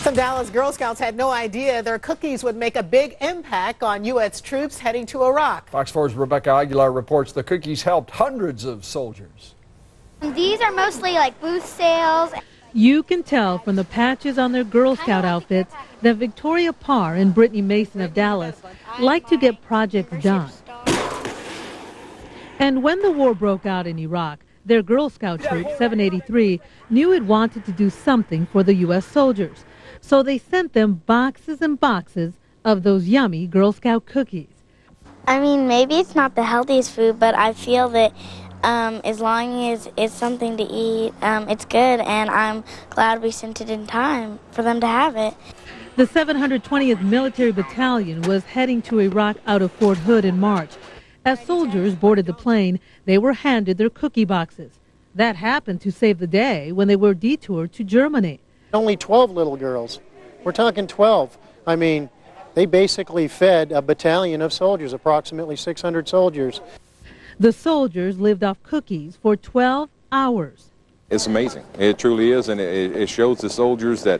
Some Dallas Girl Scouts had no idea their cookies would make a big impact on U.S. troops heading to Iraq. Fox 4's Rebecca Aguilar reports the cookies helped hundreds of soldiers. These are mostly like booth sales. You can tell from the patches on their Girl Scout outfits that Victoria Parr and Brittany Mason of Dallas like to get projects done. And when the war broke out in Iraq, their Girl Scout troop, 783, knew it wanted to do something for the U.S. soldiers. So they sent them boxes and boxes of those yummy Girl Scout cookies. I mean, maybe it's not the healthiest food, but I feel that as long as it's something to eat, it's good, and I'm glad we sent it in time for them to have it. The 720th Military Battalion was heading to Iraq out of Fort Hood in March. As soldiers boarded the plane, they were handed their cookie boxes. That happened to save the day when they were detoured to Germany. Only 12 little girls. We're talking 12. I mean, they basically fed a battalion of soldiers, approximately 600 soldiers. The soldiers lived off cookies for 12 hours. It's amazing. It truly is, and it shows the soldiers that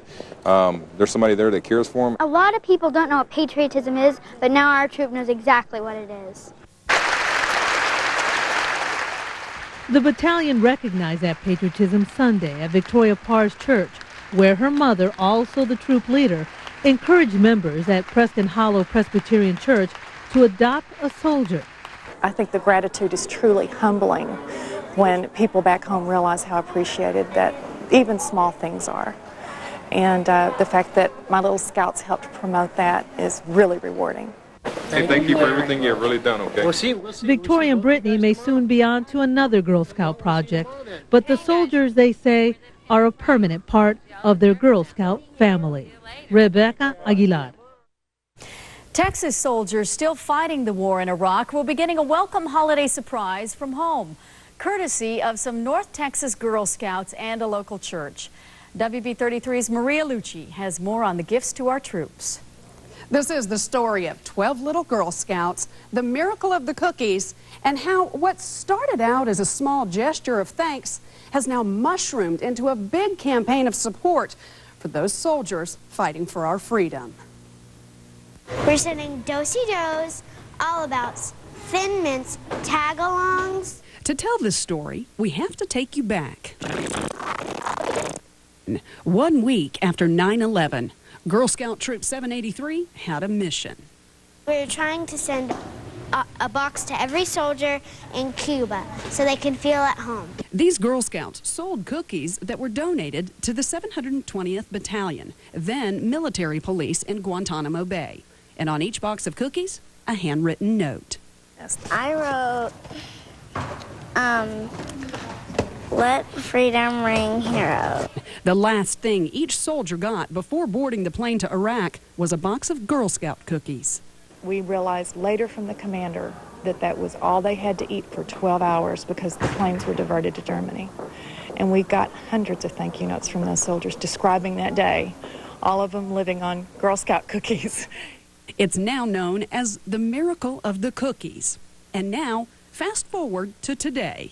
there's somebody there that cares for them. A lot of people don't know what patriotism is, but now our troop knows exactly what it is. The battalion recognized that patriotism Sunday at Victoria Parr's church, where her mother, also the troop leader, encouraged members at Preston Hollow Presbyterian Church to adopt a soldier. I think the gratitude is truly humbling when people back home realize how appreciated that even small things are. And the fact that my little scouts helped promote that is really rewarding. Hey, thank you for everything you've really done, okay? We'll see. Victoria and Brittany may soon be on to another Girl Scout project, but the soldiers, they say, are a permanent part of their Girl Scout family. Rebecca Aguilar. Texas soldiers still fighting the war in Iraq will be getting a welcome holiday surprise from home, courtesy of some North Texas Girl Scouts and a local church. WB33's Maria Lucci has more on the gifts to our troops. This is the story of 12 little Girl Scouts, the miracle of the cookies, and how what started out as a small gesture of thanks has now mushroomed into a big campaign of support for those soldiers fighting for our freedom. We're sending do-si-dos, all about Thin Mints tag-alongs. To tell this story, we have to take you back. 1 week after 9/11, Girl Scout Troop 783 had a mission. We're trying to send a box to every soldier in Cuba so they can feel at home. These Girl Scouts sold cookies that were donated to the 720th Battalion, then military police in Guantanamo Bay. And on each box of cookies, a handwritten note. I wrote, let freedom ring, hero. The last thing each soldier got before boarding the plane to Iraq was a box of Girl Scout cookies. We realized later from the commander that that was all they had to eat for 12 hours because the planes were diverted to Germany. And we got hundreds of thank you notes from those soldiers describing that day, all of them living on Girl Scout cookies. It's now known as the miracle of the cookies. And now, fast forward to today.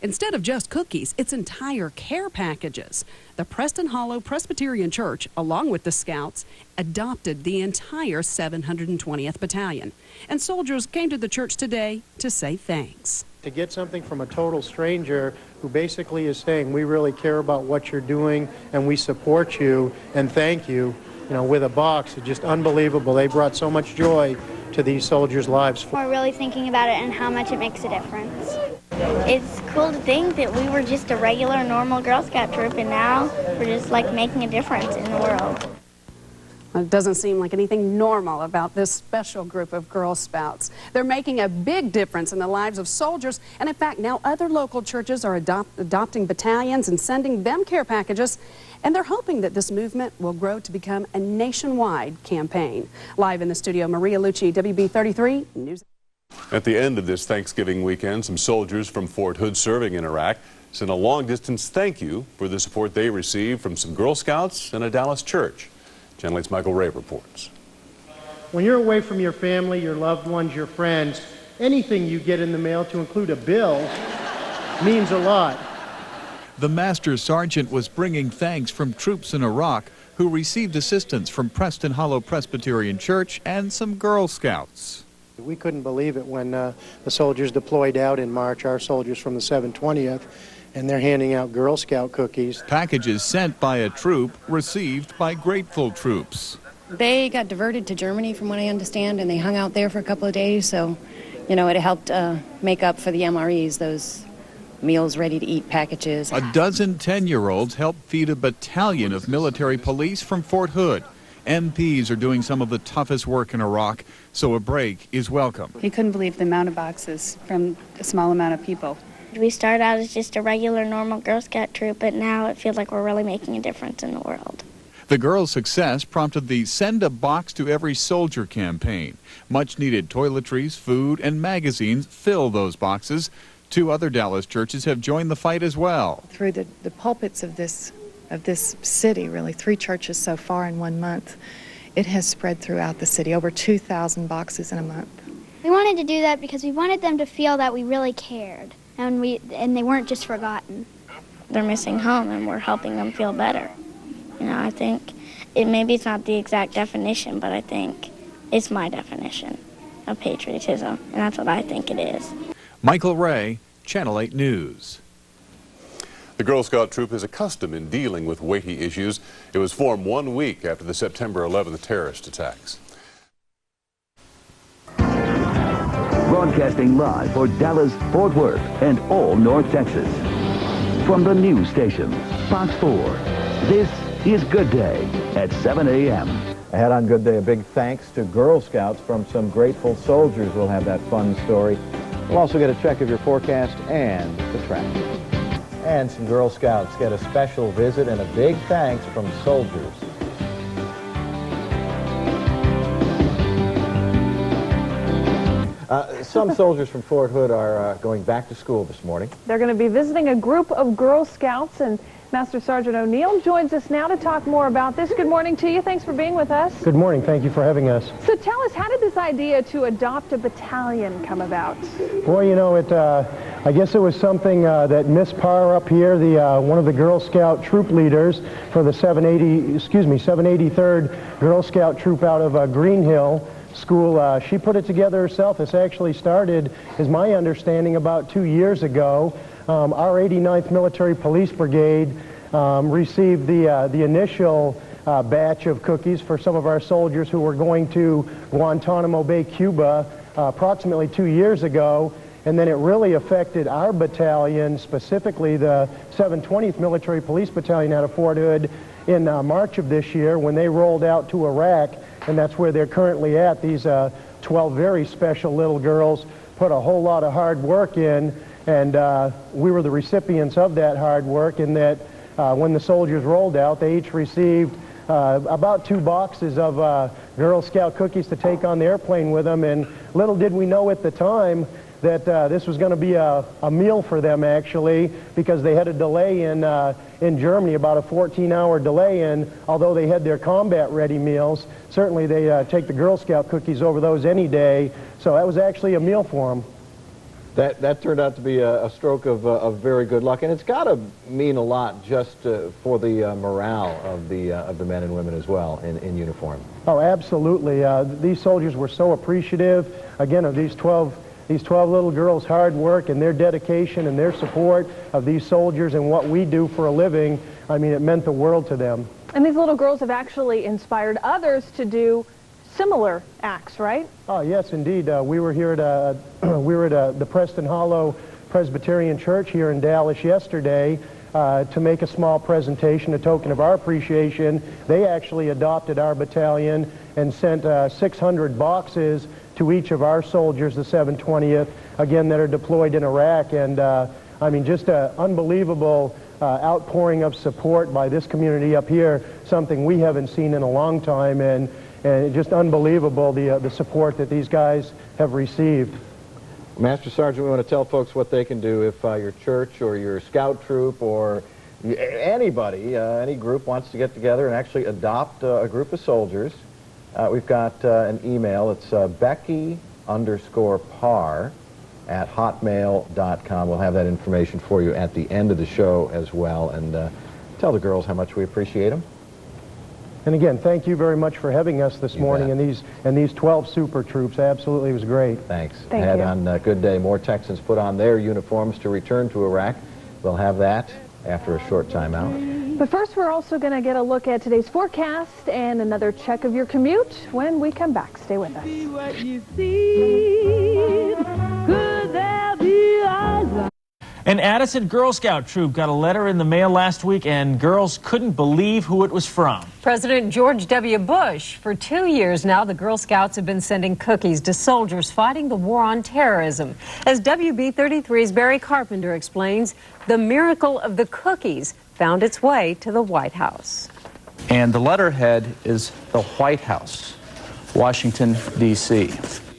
Instead of just cookies, it's entire care packages. The Preston Hollow Presbyterian Church, along with the Scouts, adopted the entire 720th Battalion. And soldiers came to the church today to say thanks. To get something from a total stranger who basically is saying, we really care about what you're doing and we support you and thank you, with a box, it's just unbelievable. They brought so much joy to these soldiers' lives. We're really thinking about it and how much it makes a difference. It's cool to think that we were just a regular, normal Girl Scout troop, and now we're just like making a difference in the world. It doesn't seem like anything normal about this special group of Girl Scouts. They're making a big difference in the lives of soldiers, and in fact, now other local churches are adopting battalions and sending them care packages, and they're hoping that this movement will grow to become a nationwide campaign. Live in the studio, Maria Lucci, WB33 News. At the end of this Thanksgiving weekend, some soldiers from Fort Hood serving in Iraq sent a long-distance thank you for the support they received from some Girl Scouts and a Dallas church. Channel 8's Michael Ray reports. When you're away from your family, your loved ones, your friends, anything you get in the mail, to include a bill, means a lot. The Master Sergeant was bringing thanks from troops in Iraq who received assistance from Preston Hollow Presbyterian Church and some Girl Scouts. We couldn't believe it when the soldiers deployed out in March, our soldiers from the 720th, and they're handing out Girl Scout cookies. Packages sent by a troop, received by grateful troops. They got diverted to Germany, from what I understand, and they hung out there for a couple of days, so, you know, it helped make up for the MREs, those meals ready to eat packages. A dozen 10-year-olds helped feed a battalion of military police from Fort Hood. MPs are doing some of the toughest work in Iraq, so a break is welcome. You couldn't believe the amount of boxes from a small amount of people. We started out as just a regular, normal Girl Scout troop, but now it feels like we're really making a difference in the world. The girls' success prompted the Send a Box to Every Soldier campaign. Much-needed toiletries, food, and magazines fill those boxes. 2 other Dallas churches have joined the fight as well. Through the pulpits of this city, really, 3 churches so far in 1 month, it has spread throughout the city, over 2,000 boxes in a month. We wanted to do that because we wanted them to feel that we really cared, and they weren't just forgotten. They're missing home, and we're helping them feel better. You know, I think maybe it's not the exact definition, but I think it's my definition of patriotism, and that's what I think it is. Michael Ray, Channel 8 News. The Girl Scout troop is accustomed in dealing with weighty issues. It was formed 1 week after the September 11th terrorist attacks. Broadcasting live for Dallas, Fort Worth, and all North Texas. From the news station, Fox 4, this is Good Day at 7 a.m. Ahead on Good Day, a big thanks to Girl Scouts from some grateful soldiers. We'll have that fun story. We'll also get a check of your forecast and the traffic. And some Girl Scouts get a special visit and a big thanks from soldiers. Some soldiers from Fort Hood are going back to school this morning. They're going to be visiting a group of Girl Scouts, and Master Sergeant O'Neill joins us now to talk more about this. Good morning to you. Thanks for being with us. Good morning. Thank you for having us. So tell us, how did this idea to adopt a battalion come about? Boy, you know, I guess it was something that Miss Parr up here, one of the Girl Scout troop leaders for the 783rd Girl Scout troop out of Green Hill School, she put it together herself. This actually started, is my understanding, about 2 years ago. Our 89th Military Police Brigade received the initial batch of cookies for some of our soldiers who were going to Guantanamo Bay, Cuba, approximately 2 years ago. And then it really affected our battalion, specifically the 720th Military Police Battalion out of Fort Hood, in March of this year when they rolled out to Iraq, and that's where they're currently at. These 12 very special little girls put a whole lot of hard work in, and we were the recipients of that hard work, in that when the soldiers rolled out, they each received about 2 boxes of Girl Scout cookies to take on the airplane with them, and little did we know at the time that this was going to be a meal for them, actually, because they had a delay in Germany, about a 14-hour delay, and although they had their combat-ready meals, certainly they take the Girl Scout cookies over those any day, so that was actually a meal for them. That turned out to be a stroke of very good luck, and it's got to mean a lot just for the morale of the men and women as well in uniform. Oh, absolutely. These soldiers were so appreciative, again, of these 12 little girls' hard work and their dedication and their support of these soldiers and what we do for a living. I mean, it meant the world to them. And these little girls have actually inspired others to do similar acts, right? Oh, yes, indeed. We were here at the Preston Hollow Presbyterian Church here in Dallas yesterday to make a small presentation, a token of our appreciation. They actually adopted our battalion and sent 600 boxes to each of our soldiers, the 720th, again, that are deployed in Iraq. And I mean, just an unbelievable outpouring of support by this community up here, something we haven't seen in a long time, and just unbelievable the support that these guys have received. Master Sergeant, we want to tell folks what they can do if your church or your scout troop or anybody, any group wants to get together and actually adopt a group of soldiers. We've got an email. It's Becky_Parr at hotmail.com. We'll have that information for you at the end of the show as well. And tell the girls how much we appreciate them. And again, thank you very much for having us this morning bet. and these 12 super troops. Absolutely, it was great. Thanks. Thank Had you. on Good Day, more Texans put on their uniforms to return to Iraq. We'll have that after a short time out. But first, we're also going to get a look at today's forecast and another check of your commute when we come back. Stay with us. An Addison Girl Scout troop got a letter in the mail last week, and girls couldn't believe who it was from. President George W. Bush. For 2 years now, the Girl Scouts have been sending cookies to soldiers fighting the war on terrorism. As WB33's Barry Carpenter explains, the miracle of the cookies found its way to the White House. And the letterhead is the White House, Washington, D.C.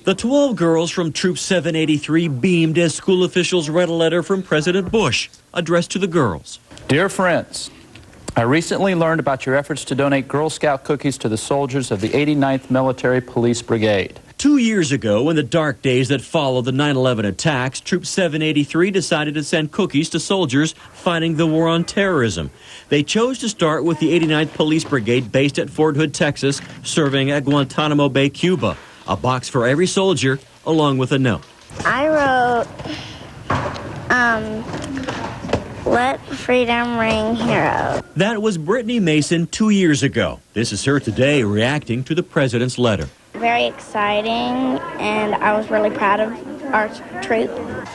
The 12 girls from Troop 783 beamed as school officials read a letter from President Bush addressed to the girls. Dear friends, I recently learned about your efforts to donate Girl Scout cookies to the soldiers of the 89th Military Police Brigade. 2 years ago, in the dark days that followed the 9/11 attacks, Troop 783 decided to send cookies to soldiers fighting the war on terrorism. They chose to start with the 89th Police Brigade based at Fort Hood, Texas, serving at Guantanamo Bay, Cuba. A box for every soldier, along with a note. I wrote, let freedom ring, hero. That was Brittany Mason 2 years ago. This is her today reacting to the president's letter. Very exciting, and I was really proud of our troop.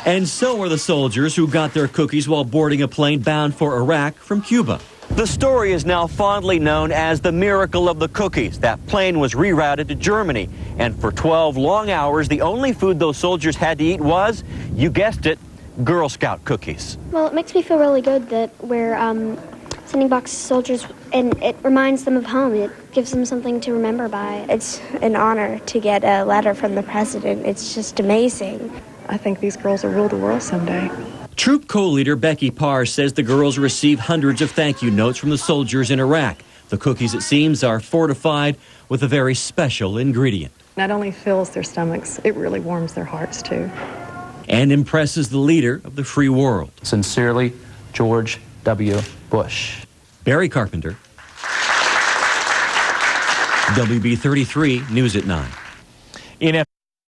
And so are the soldiers who got their cookies while boarding a plane bound for Iraq from Cuba. The story is now fondly known as the miracle of the cookies. That plane was rerouted to Germany, and for 12 long hours, the only food those soldiers had to eat was, you guessed it, Girl Scout cookies. Well, it makes me feel really good that we're sending boxes to soldiers, and it reminds them of home. It gives them something to remember by. It's an honor to get a letter from the president. It's just amazing. I think these girls will rule the world someday. Troop co-leader Becky Parr says the girls received hundreds of thank you notes from the soldiers in Iraq. The cookies, it seems, are fortified with a very special ingredient. Not only fills their stomachs, it really warms their hearts too. And impresses the leader of the free world. Sincerely, George W. Bush. Barry Carpenter, WB33 News at 9.